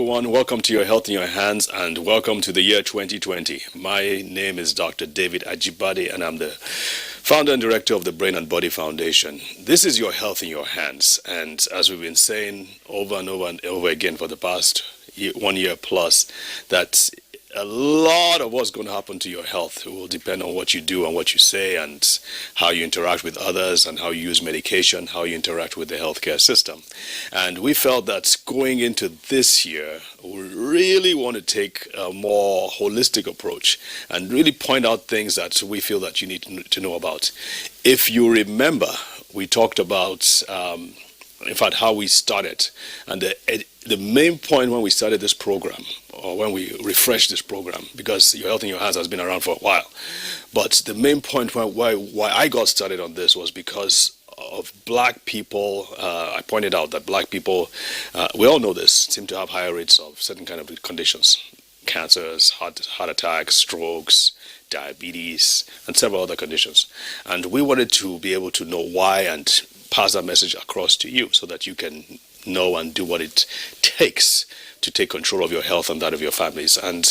everyone. Welcome to Your Health in Your Hands and welcome to the year 2020. My name is Dr. David Ajibade and I'm the founder and director of the Brain and Body Foundation. This is Your Health in Your Hands, and as we've been saying over and over and over again for the past 1 year plus, that a lot of what's going to happen to your health will depend on what you do and what you say and how you interact with others and how you use medication, how you interact with the healthcare system. And we felt that going into this year, we really want to take a more holistic approach and really point out things that we feel that you need to know about. If you remember, we talked about in fact, how we started. And the main point when we started this program, or when we refreshed this program, because Your Health in Your Hands has been around for a while, but the main point why I got started on this was because of black people. I pointed out that black people, we all know this, seem to have higher rates of certain kind of conditions. Cancers, heart attacks, strokes, diabetes, and several other conditions. And we wanted to be able to know why and pass that message across to you so that you can know and do what it takes to take control of your health and that of your families. And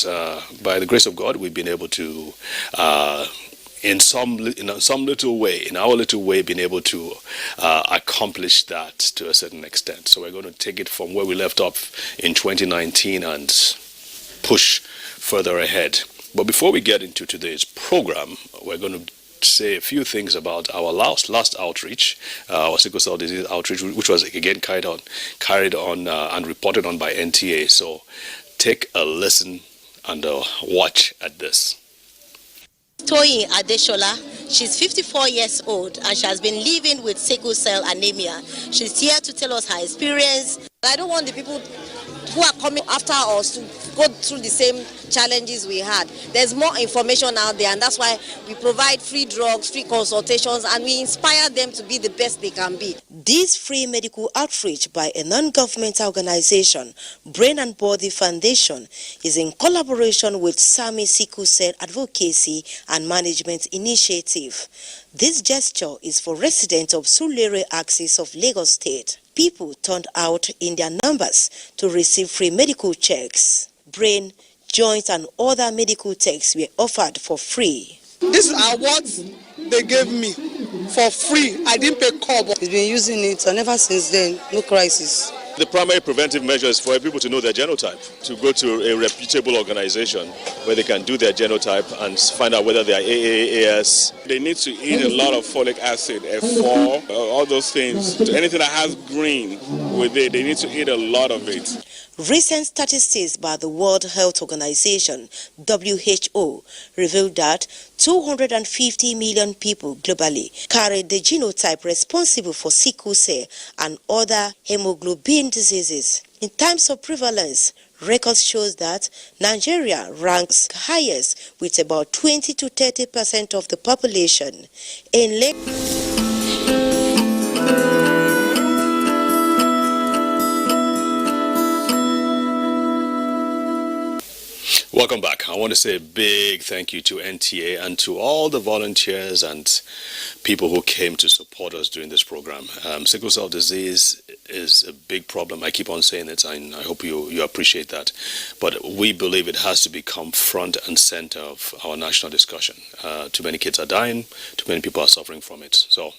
by the grace of God, we've been able to, in our little way, been able to accomplish that to a certain extent. So we're going to take it from where we left off in 2019 and push further ahead. But before we get into today's program, we're going to say a few things about our last outreach, our sickle cell disease outreach, which was again carried on and reported on by NTA. So take a listen and watch at this. Toyin Adeshola, she's 54 years old and she has been living with sickle cell anemia. She's here to tell us her experience. I don't want the people who are coming after us to go through the same challenges we had. There's more information out there, and that's why we provide free drugs, free consultations, and we inspire them to be the best they can be. This free medical outreach by a non-governmental organization, Brain and Body Foundation, is in collaboration with SAMI Sickle Cell Advocacy and Management Initiative. This gesture is for residents of Surulere axis of Lagos State. People turned out in their numbers to receive free medical checks. Brain, joint and other medical checks were offered for free. This is what they gave me for free. I didn't pay kobo. He's been using it and ever since then, no crisis. The primary preventive measure is for people to know their genotype, to go to a reputable organization where they can do their genotype and find out whether they are AAAS. They need to eat a lot of folic acid, F4, all those things. Anything that has green with it, they need to eat a lot of it. Recent statistics by the World Health Organization, WHO, revealed that 250 million people globally carry the genotype responsible for sickle cell and other hemoglobin diseases. In terms of prevalence, records shows that Nigeria ranks highest with about 20 to 30% of the population. Welcome back. I want to say a big thank you to NTA and to all the volunteers and people who came to support us during this program. Sickle cell disease is a big problem. I keep on saying it, and I hope you appreciate that. But we believe it has to become front and center of our national discussion. Too many kids are dying. Too many people are suffering from it. So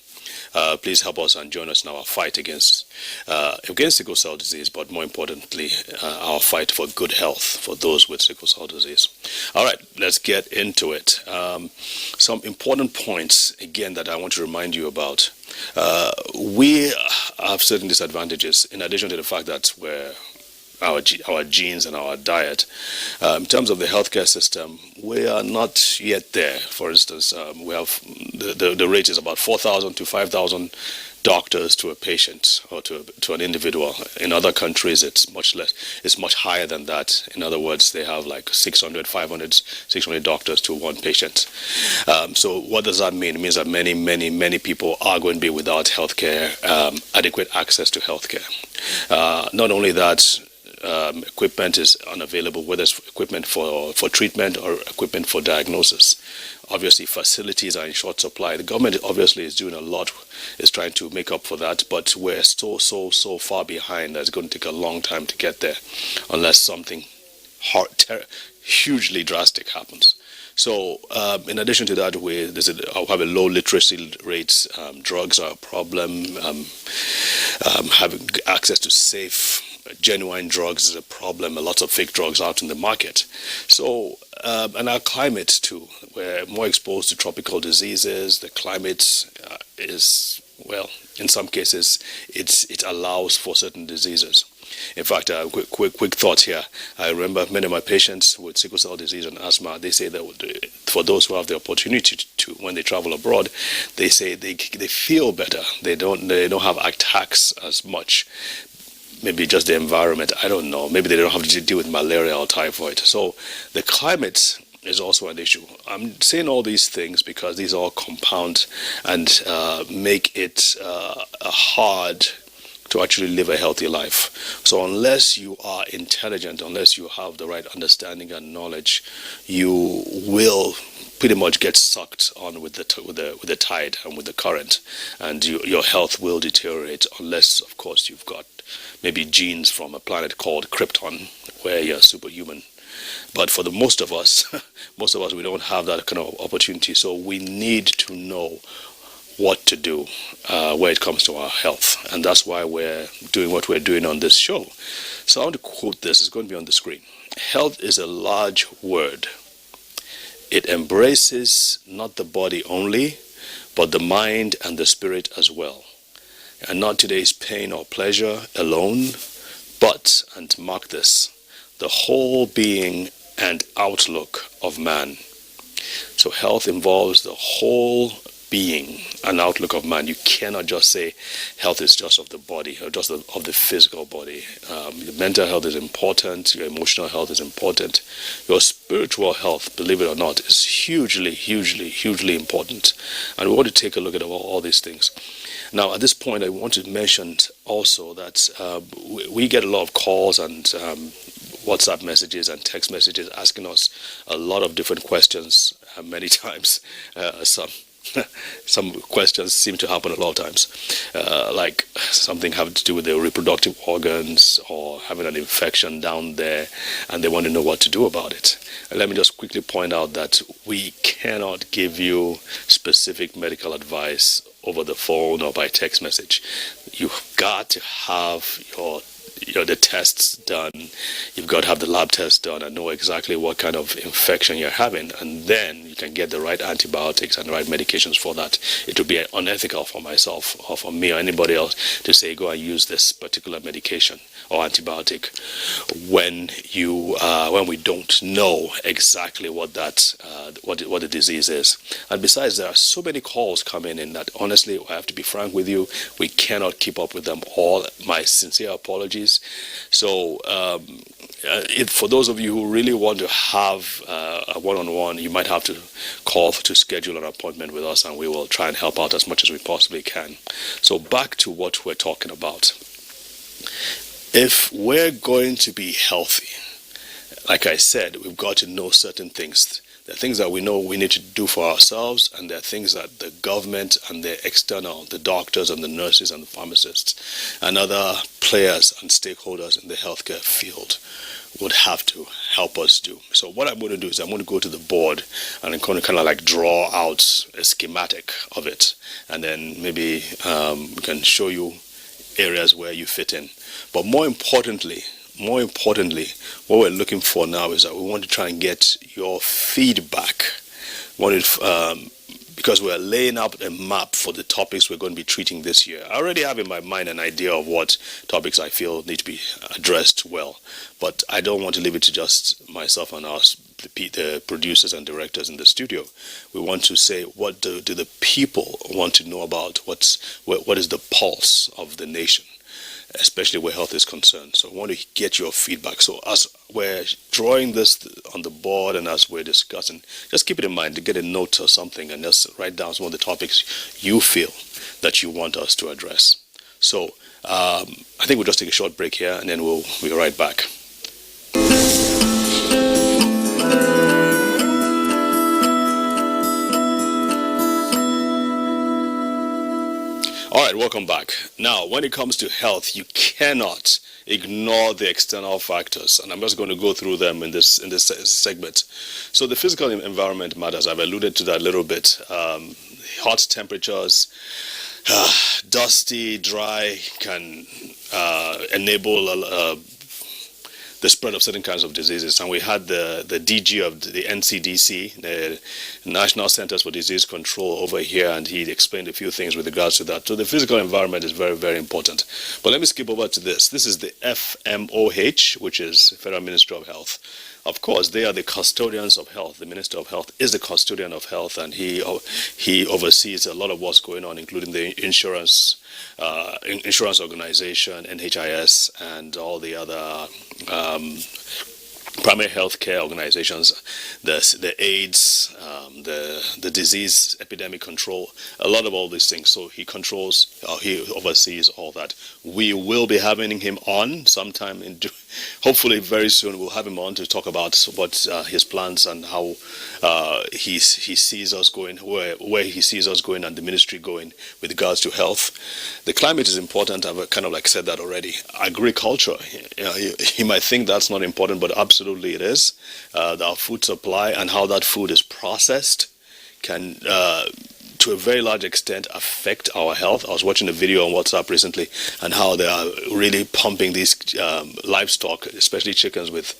please help us and join us in our fight against sickle cell disease, but more importantly, our fight for good health for those with sickle cell disease. All right, let's get into it. Some important points, again, that I want to remind you about. We have certain disadvantages, in addition to the fact that our genes and our diet. In terms of the healthcare system, we are not yet there. For instance, we have the rate is about 4,000 to 5,000 doctors to a patient or to an individual. In other countries, it's much less. It's much higher than that. In other words, they have like 600, 500, 600 doctors to one patient. So what does that mean? It means that many people are going to be without healthcare, adequate access to healthcare. Not only that, equipment is unavailable, whether it's equipment for treatment or equipment for diagnosis. Obviously, facilities are in short supply. The government obviously is doing a lot, is trying to make up for that, but we're so far behind that it's going to take a long time to get there unless something hugely drastic happens. So, in addition to that, we have a low literacy rates. Drugs are a problem. Having access to safe, genuine drugs is a problem. A lot of fake drugs out in the market. So, and our climate too. We're more exposed to tropical diseases. The climate is, well, in some cases, it allows for certain diseases. In fact, quick thought here. I remember many of my patients with sickle cell disease and asthma, they say that for those who have the opportunity to, when they travel abroad, they say they feel better. They don't have attacks as much. Maybe just the environment, I don't know. Maybe they don't have to deal with malaria or typhoid. So the climate is also an issue. I'm saying all these things because these all compound and make it hard to actually live a healthy life. So unless you are intelligent, unless you have the right understanding and knowledge, you will pretty much get sucked on with the tide and with the current, and your health will deteriorate unless, of course, you've got maybe genes from a planet called Krypton, where you're superhuman. But for the most of us, we don't have that kind of opportunity. So we need to know what to do when it comes to our health, and that's why we're doing what we're doing on this show. So I want to quote this. It's going to be on the screen. Health is a large word. It embraces not the body only, but the mind and the spirit as well, and not today's pain or pleasure alone, but, and mark this, the whole being and outlook of man. So health involves the whole being and outlook of man. You cannot just say health is just of the body or just of the physical body. Your mental health is important. Your emotional health is important. Your spiritual health, believe it or not, is hugely important. And we want to take a look at all these things. Now, at this point, I want to mention also that we get a lot of calls and WhatsApp messages and text messages asking us a lot of different questions many times. Some questions seem to happen a lot of times, like something having to do with their reproductive organs or having an infection down there, and they want to know what to do about it. And let me just quickly point out that we cannot give you specific medical advice over the phone or by text message. You've got to have the tests done. You've got to have the lab tests done and know exactly what kind of infection you're having, and then you can get the right antibiotics and the right medications for that. It would be unethical for myself or for me or anybody else to say go and use this particular medication or antibiotic when we don't know exactly what the disease is. And besides, there are so many calls coming in that honestly, I have to be frank with you, we cannot keep up with them all. My sincere apologies. So for those of you who really want to have a one-on-one, you might have to call to schedule an appointment with us, and we will try and help out as much as we possibly can. So back to what we're talking about. If we're going to be healthy, like I said, we've got to know certain things. There are things that we know we need to do for ourselves, and there are things that the government and the external, the doctors and the nurses and the pharmacists and other players and stakeholders in the healthcare field would have to help us do. So what I'm going to do is I'm going to go to the board and I'm going to kind of like draw out a schematic of it, and then maybe we can show you areas where you fit in. But more importantly, what we're looking for now is that we want to try and get your feedback. Because we're laying out a map for the topics we're going to be treating this year. I already have in my mind an idea of what topics I feel need to be addressed well, but I don't want to leave it to just myself and us, the producers and directors in the studio. We want to say, what do the people want to know about? What is the pulse of the nation, especially where health is concerned. So I want to get your feedback. So as we're drawing this on the board and as we're discussing, just keep it in mind to get a note or something and just write down some of the topics you feel that you want us to address. So I think we'll just take a short break here and then we'll be right back. welcome back. Now, when it comes to health, you cannot ignore the external factors, and I'm just going to go through them in this segment. So the physical environment matters. I've alluded to that a little bit. Hot temperatures, dusty, dry can enable the spread of certain kinds of diseases. And we had the DG of the NCDC, the National Centers for Disease Control, over here, and he explained a few things with regards to that. So the physical environment is very, very important. But let me skip over to this. This is the FMOH, which is Federal Ministry of Health. Of course, they are the custodians of health. The Minister of Health is the custodian of health, and he oversees a lot of what's going on, including the insurance organization, NHIS, and all the other primary health care organizations, the AIDS, the disease epidemic control, a lot of all these things. So he oversees all that. We will be having him on sometime hopefully very soon. We'll have him on to talk about what his plans and how he sees us going, where he sees us going and the ministry going with regards to health. The climate is important. I've kind of said that already. Agriculture, you might think that's not important, but absolutely it is. Our food supply and how that food is processed can to a very large extent affect our health. I was watching a video on WhatsApp recently and how they are really pumping these livestock, especially chickens, with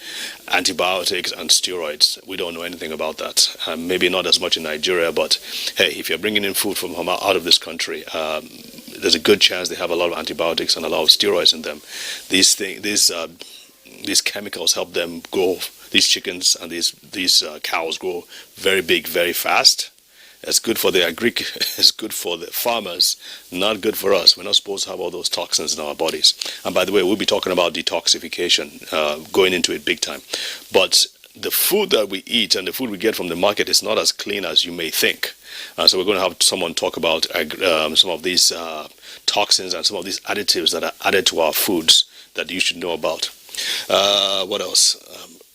antibiotics and steroids. We don't know anything about that. Maybe not as much in Nigeria, but hey, if you're bringing in food from out of this country, there's a good chance they have a lot of antibiotics and a lot of steroids in them. These chemicals help them grow. These chickens and these cows grow very big, very fast. It's good for it's good for the farmers, not good for us. We're not supposed to have all those toxins in our bodies. And by the way, we'll be talking about detoxification, going into it big time. But the food that we eat and the food we get from the market is not as clean as you may think. So we're going to have someone talk about some of these toxins and some of these additives that are added to our foods that you should know about. What else?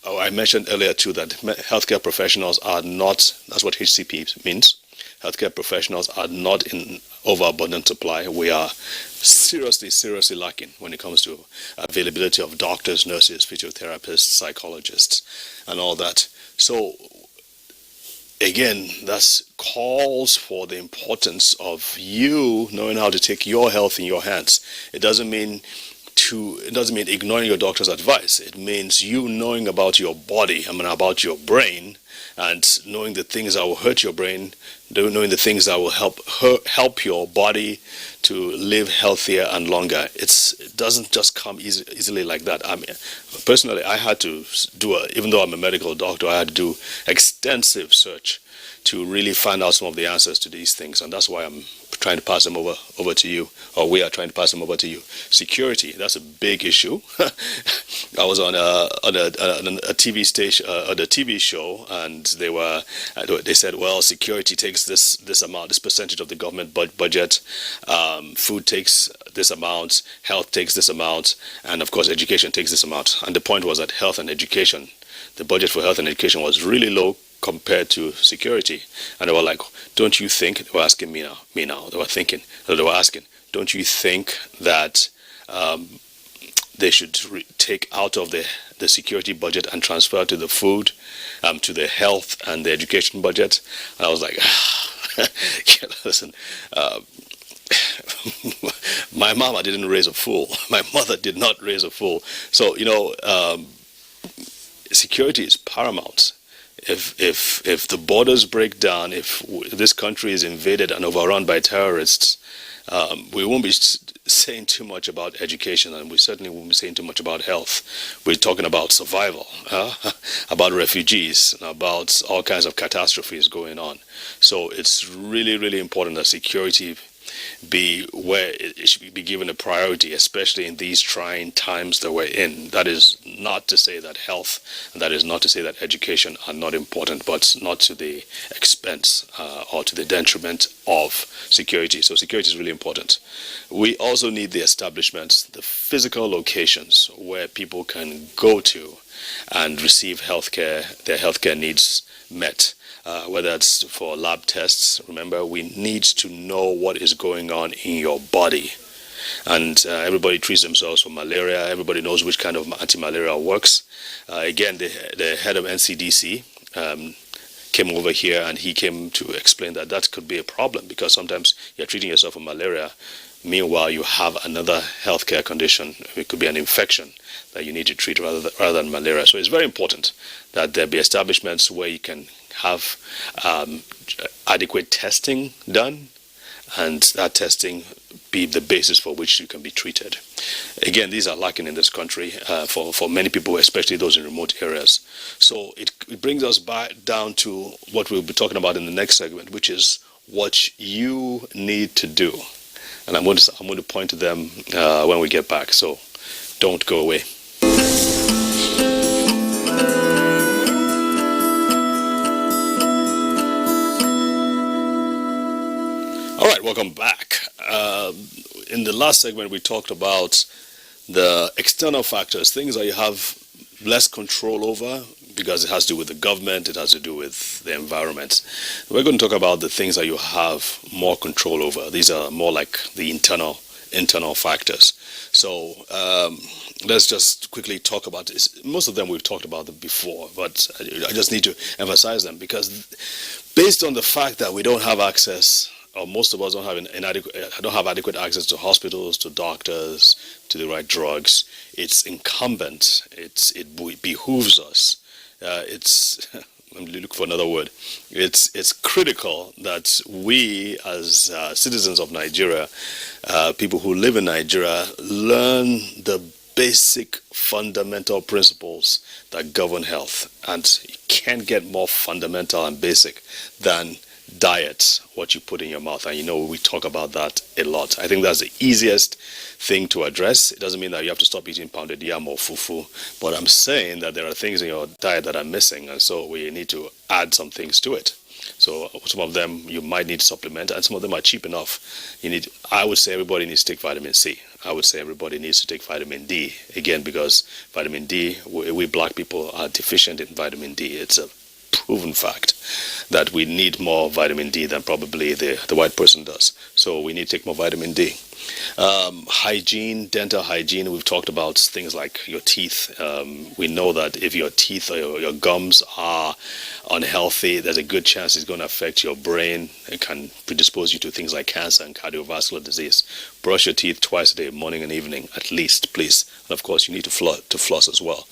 I mentioned earlier too that healthcare professionals are not, that's what HCP means. Healthcare professionals are not in overabundant supply. We are seriously lacking when it comes to availability of doctors, nurses, physiotherapists, psychologists, and all that. So again, that calls for the importance of you knowing how to take your health in your hands. It doesn't mean ignoring your doctor's advice. It means you knowing about your body, about your brain, and knowing the things that will hurt your brain, knowing the things that will help your body to live healthier and longer. It doesn't just come easily like that. Personally, I had to even though I'm a medical doctor, I had to do extensive search to really find out some of the answers to these things, and that's why I'm trying to pass them over to you, or we are trying to pass them over to you. Security, that's a big issue. I was on a TV station, on a TV show, and they said, well, security takes this amount, this percentage of the government budget, food takes this amount, health takes this amount, and of course education takes this amount. And the point was that health and education, the budget for health and education was really low compared to security. And they were like, don't you think, they were asking me now, they were asking, don't you think that they should take out of the security budget and transfer to the food, to the health and the education budget? And I was like, listen, my mama didn't raise a fool. My mother did not raise a fool. So, security is paramount. If the borders break down, if this country is invaded and overrun by terrorists, we won't be saying too much about education, and we certainly won't be saying too much about health. We're talking about survival, about refugees, about all kinds of catastrophes going on. So it's really, really important that security be where it should be given a priority, especially in these trying times that we're in. That is not to say that health, and that is not to say that education are not important, but not to the expense or to the detriment of security. So security is really important. We also need the establishments, the physical locations where people can go to and receive their healthcare needs met. Whether it's for lab tests, remember, we need to know what is going on in your body. And everybody treats themselves for malaria. Everybody knows which kind of anti-malaria works. Again, the head of NCDC came over here, and he came to explain that could be a problem, because sometimes you're treating yourself for malaria. Meanwhile, you have another healthcare condition. It could be an infection that you need to treat rather than malaria. So it's very important that there be establishments where you can have adequate testing done, and that testing be the basis for which you can be treated. Again, these are lacking in this country for many people, especially those in remote areas. So it brings us back down to what we'll be talking about in the next segment, which is what you need to do. And I'm going to point to them when we get back. So don't go away. All right, welcome back. In the last segment, we talked about the external factors, things that you have less control over, because it has to do with the government, it has to do with the environment. We're going to talk about the things that you have more control over. These are more like the internal factors. So let's just quickly talk about this. Most of them we've talked about them before, but I just need to emphasize them, because based on the fact that we don't have access, or most of us don't have adequate access to hospitals, to doctors, to the right drugs, it's incumbent, it behooves us. Let me look for another word. It's critical that we, as citizens of Nigeria, people who live in Nigeria, learn the basic fundamental principles that govern health. And you can't get more fundamental and basic than diet, what you put in your mouth. And we talk about that a lot. I think that's the easiest thing to address. It doesn't mean that you have to stop eating pounded yam or fufu, but I'm saying that there are things in your diet that are missing, and so we need to add some things to it. So some of them you might need to supplement, and some of them are cheap enough. I would say everybody needs to take vitamin C. I would say everybody needs to take vitamin D, again, because vitamin D, we black people are deficient in vitamin D. It's a proven fact that we need more vitamin D than probably the white person does. So we need to take more vitamin D. Hygiene, dental hygiene, we've talked about things like your teeth. We know that if your teeth or your gums are unhealthy, there's a good chance it's going to affect your brain. It can predispose you to things like cancer and cardiovascular disease. Brush your teeth twice a day, morning and evening, at least, please. And of course, you need to floss as well.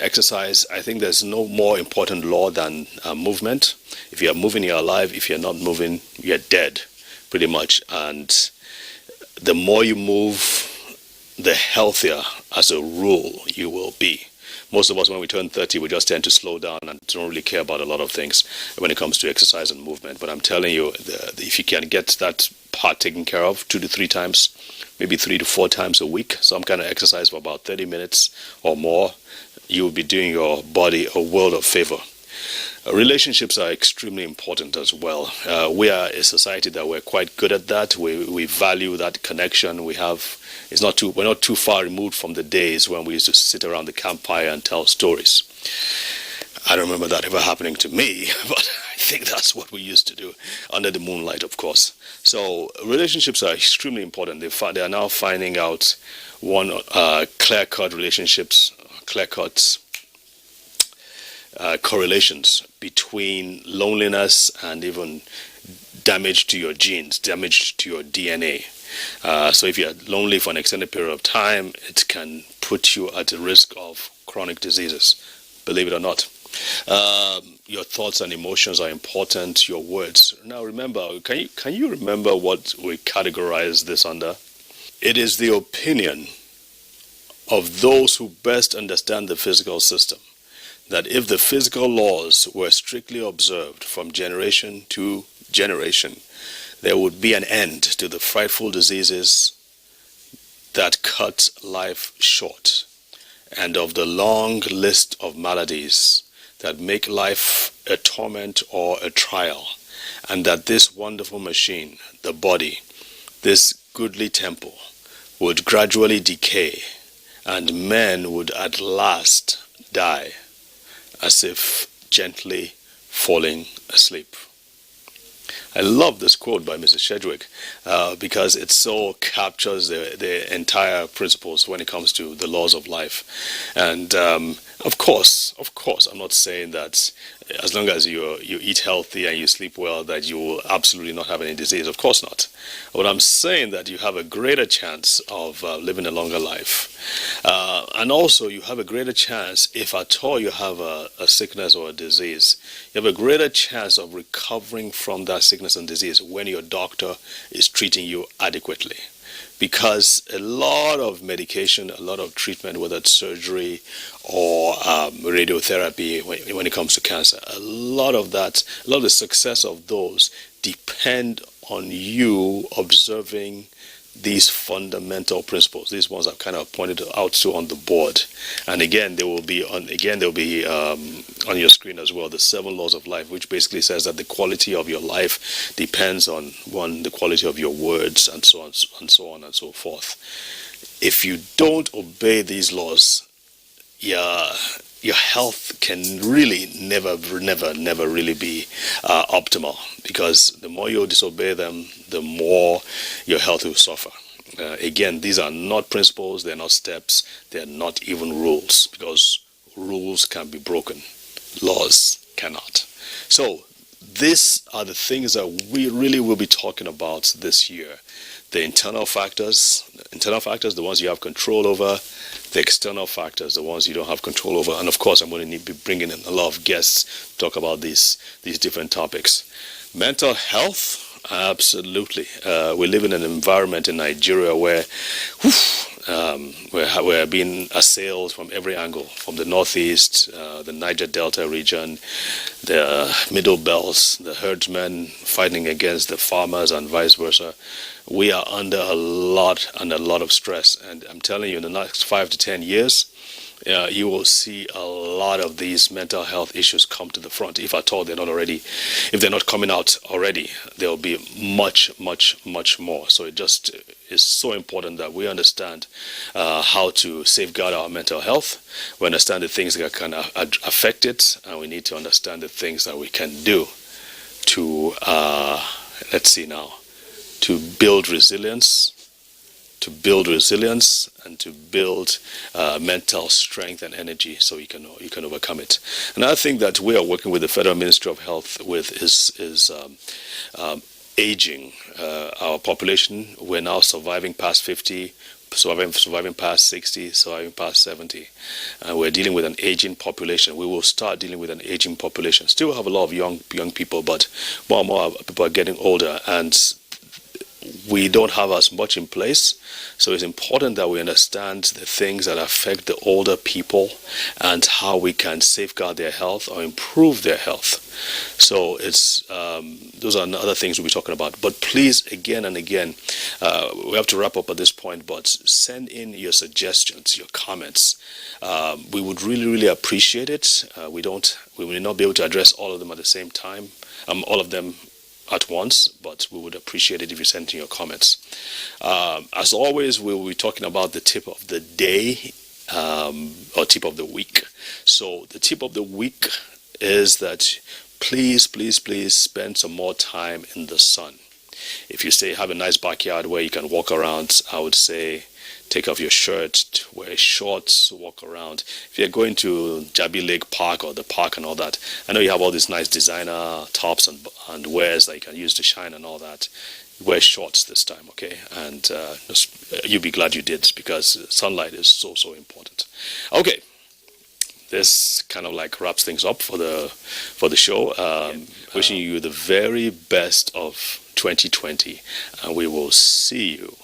Exercise, I think there's no more important law than movement. If you're moving, you're alive. If you're not moving, you're dead, pretty much. And the more you move, the healthier, as a rule, you will be. Most of us, when we turn 30, we just tend to slow down and don't really care about a lot of things when it comes to exercise and movement. But I'm telling you, if you can get that part taken care of 2 to 3 times, maybe 3 to 4 times a week, some kind of exercise for about 30 minutes or more, you will be doing your body a world of favor. Relationships are extremely important as well. We are a society that we're quite good at that. We value that connection we have. We're not too far removed from the days when we used to sit around the campfire and tell stories. I don't remember that ever happening to me, but I think that's what we used to do, under the moonlight, of course. So relationships are extremely important. They are now finding out clear-cut relationships, clear-cut correlations between loneliness and even damage to your genes, damage to your DNA. So if you're lonely for an extended period of time, it can put you at the risk of chronic diseases, believe it or not. Your thoughts and emotions are important, your words. Now remember, can you remember what we categorize this under? It is the opinion of those who best understand the physical system that if the physical laws were strictly observed from generation to generation, there would be an end to the frightful diseases that cut life short, and of the long list of maladies that make life a torment or a trial, and that this wonderful machine, the body, this goodly temple, would gradually decay, and men would at last die as if gently falling asleep. I love this quote by Mrs. Shedwick because it so captures the entire principles when it comes to the laws of life. And of course, I'm not saying that as long as you eat healthy and you sleep well, that you will absolutely not have any disease. Of course not. But I'm saying that you have a greater chance of living a longer life. And also, you have a greater chance, if at all you have a sickness or a disease, you have a greater chance of recovering from that sickness and disease when your doctor is treating you adequately. Because a lot of medication, a lot of treatment, whether it's surgery or radiotherapy, when it comes to cancer, a lot of the success of those depend on you observing these fundamental principles. These ones I've kind of pointed out to on the board, and again they will be on your screen as well. The 7 laws of life, which basically says that the quality of your life depends on the quality of your words, and so on and so on and so forth. If you don't obey these laws, your health can really never really be optimal, because the more you disobey them, the more your health will suffer. Again, these are not principles, they're not steps, they're not even rules, because rules can be broken, laws cannot. So these are the things that we really will be talking about this year. The internal factors, the ones you have control over, the external factors, the ones you don't have control over, and of course I'm going to be bringing in a lot of guests to talk about these different topics. Mental health, absolutely. We live in an environment in Nigeria where we're being assailed from every angle, from the northeast, the Niger Delta region, the Middle Belt, the herdsmen fighting against the farmers, and vice versa. We are under a lot of stress, and I'm telling you, in the next 5 to 10 years, you will see a lot of these mental health issues come to the front. If at all if they're not coming out already, there will be much more. So it just is so important that we understand how to safeguard our mental health. We understand the things that can affect it, and we need to understand the things that we can do to to build resilience, and to build mental strength and energy, so you can overcome it. Another thing that we are working with the Federal Ministry of Health with is aging. Our population, we're now surviving past 50, surviving past 60, surviving past 70. And we're dealing with an aging population. We will start dealing with an aging population. Still have a lot of young people, but more and more people are getting older, and we don't have as much in place. So it's important that we understand the things that affect the older people and how we can safeguard their health or improve their health. So it's those are other things we'll be talking about. But please, again and again, we have to wrap up at this point, but send in your suggestions, your comments. We would really appreciate it. We will not be able to address all of them at the same time, all of them at once, but we would appreciate it if you send in your comments. As always, we will be talking about the tip of the day or tip of the week. So the tip of the week is that please spend some more time in the sun. If you have a nice backyard where you can walk around, I would say take off your shirt, wear shorts, walk around. If you're going to Jabi Lake Park or the park and all that, I know you have all these nice designer tops and wears that you can use to shine and all that. Wear shorts this time, okay? And you'll be glad you did, because sunlight is so important. Okay, this kind of like wraps things up for the show. Wishing you the very best of 2020, and we will see you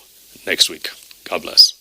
next week. God bless.